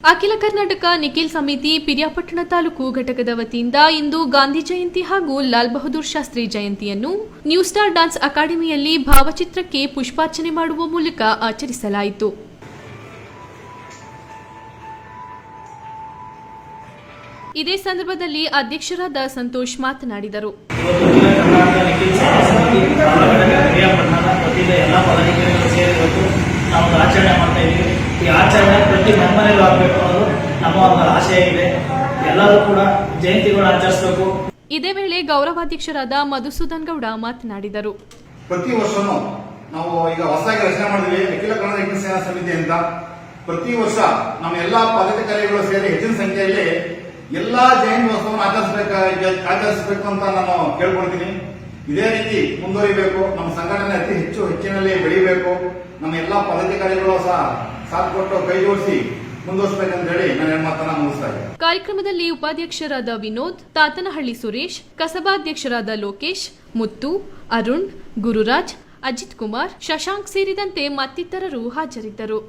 ಅಖಿಲ ಕರ್ನಾಟಕ ನಿಖಿಲ್ ಸಮಿತಿ ಪಿರಿಯಾಪಟ್ಟಣ ತಾಲೂಕು ಘಟಕದ ವತಿಯಿಂದ ಇಂದು ಗಾಂಧಿ ಜಯಂತಿ ಹಾಗೂ ಲಾಲ್ ಬಹದ್ದೂರ್ ಶಾಸ್ತ್ರಿ ಜಯಂತಿಯನ್ನು ನ್ಯೂ ಸ್ಟಾರ್ ಡ್ಯಾನ್ಸ್ ಅಕಾಡೆಮಿಯಲ್ಲಿ ಭಾವಚಿತ್ರಕ್ಕೆ ಪುಷ್ಪಾರ್ಚನೆ ಮಾಡುವ ಮೂಲಕ ಆಚರಿಸಲಾಯಿತು. ಇದೇ ಸಂದರ್ಭದಲ್ಲಿ ಅಧ್ಯಕ್ಷರಾದ ಸಂತೋಷ್ ಮಾತನಾಡಿದರು. ಈ ಆಚರಣೆ ಪ್ರತಿ ಮನೆಯಲ್ಲೂ ಆಗಬೇಕು ಅನ್ನೋದು ನಮ್ಮ ಒಂದು ಆಶಯ ಇದೆ. ಎಲ್ಲರೂ ಕೂಡ ಜಯಂತಿಗಳು ಆಚರಿಸಬೇಕು. ಇದೇ ವೇಳೆ ಗೌರವಾಧ್ಯಕ್ಷರಾದ ಮಧುಸೂದನ್ ಗೌಡ ಮಾತನಾಡಿದರು. ಪ್ರತಿ ವರ್ಷನೂ ನಾವು ಈಗ ಹೊಸದಾಗಿ ರಚನೆ ಮಾಡಿದ್ವಿ ಅಖಿಲ ಕನ್ನಡ ನಿಖಿಲ್ ಸೇನಾ ಸಮಿತಿ ಅಂತ. ಪ್ರತಿ ವರ್ಷ ನಮ್ಮ ಎಲ್ಲಾ ಪದಾಧಿಕಾರಿಗಳು ಸೇರಿ ಹೆಚ್ಚಿನ ಸಂಖ್ಯೆಯಲ್ಲಿ ಎಲ್ಲಾ ಜಯಂತ್ಯೋತ್ಸವವನ್ನು ಆಚರಿಸಬೇಕು ಅಂತ ನಾನು ಕೇಳ್ಕೊಳ್ತೀನಿ. ಇದೇ ರೀತಿ ಮುಂದುವರಿಬೇಕು. ನಮ್ಮ ಸಂಘಟನೆ ಅತಿ ಹೆಚ್ಚಿನಲ್ಲಿ ಬೆಳೆಯಬೇಕು. ನಮ್ಮ ಎಲ್ಲಾ ಪದಾಧಿಕಾರಿಗಳು ಸಹ ಸಾಥ್ ಕೊಟ್ಟು ಕೈ ಜೋಡಿಸಿ ಮುಂದುವರಿಸಬೇಕಂತ ಹೇಳಿ ನಾನು ಮಾತನ್ನ ಮುಗಿಸ್ತಾ ಇದ್ದೀನಿ. ಕಾರ್ಯಕ್ರಮದಲ್ಲಿ ಉಪಾಧ್ಯಕ್ಷರಾದ ವಿನೋದ್, ತಾತನಹಳ್ಳಿ ಸುರೇಶ್, ಕಸಬಾಧ್ಯಕ್ಷರಾದ ಲೋಕೇಶ್, ಮುತ್ತು, ಅರುಣ್, ಗುರುರಾಜ್, ಅಜಿತ್ ಕುಮಾರ್, ಶಶಾಂಕ್ ಸೇರಿದಂತೆ ಮತ್ತಿತರರು ಹಾಜರಿದ್ದರು.